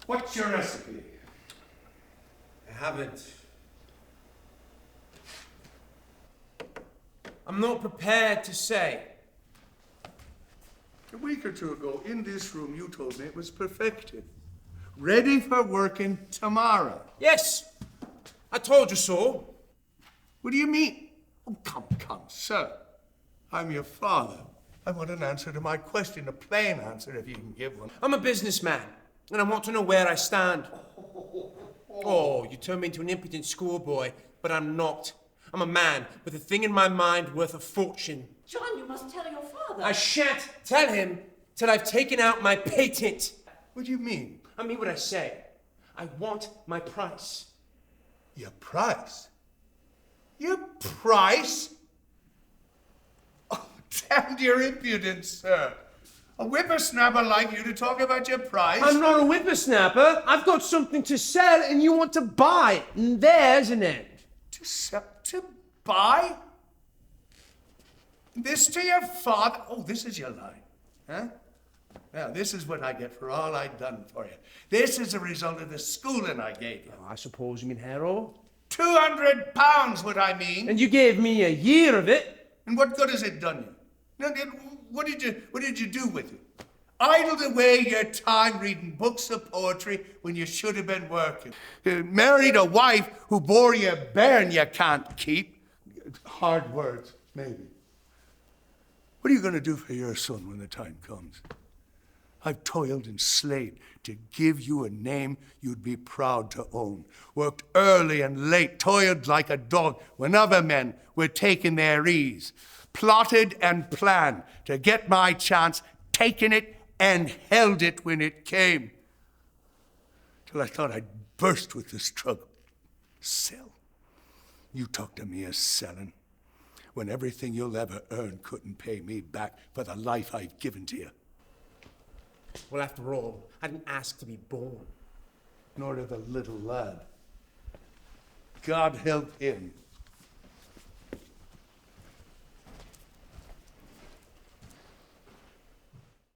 What's your recipe? I haven't. I'm not prepared to say. A week or two ago, in this room, you told me it was perfected. Ready for working tomorrow. Yes, I told you so. What do you mean? Oh, come, sir. I'm your father. I want an answer to my question, a plain answer if you can give one. I'm a businessman, and I want to know where I stand. Oh, you turned me into an impudent schoolboy, but I'm not. I'm a man with a thing in my mind worth a fortune. John, you must tell your father. I shan't tell him till I've taken out my patent. What do you mean? I mean what I say. I want my price. Your price? Your price? Oh, damn your impudence, sir. A whippersnapper like you to talk about your price? I'm not a whippersnapper. I've got something to sell and you want to buy it. And there's an end. To buy? This to your father? Oh, this is your line, huh? Well, this is what I get for all I've done for you. This is a result of the schooling I gave you. Oh, I suppose you mean Harold? £200, what I mean. And you gave me a year of it. And what good has it done you? Now, what did you do with it? Idled away your time reading books of poetry when you should have been working. Married a wife who bore you a bairn you can't keep. Hard words, maybe. What are you going to do for your son when the time comes? I've toiled and slaved to give you a name you'd be proud to own. Worked early and late, toiled like a dog when other men were taking their ease. Plotted and planned to get my chance, taken it and held it when it came. Till I thought I'd burst with the struggle. Sell. You talk to me of selling, when everything you'll ever earn couldn't pay me back for the life I've given to you. Well, after all, I didn't ask to be born. Nor did the little lad. God help him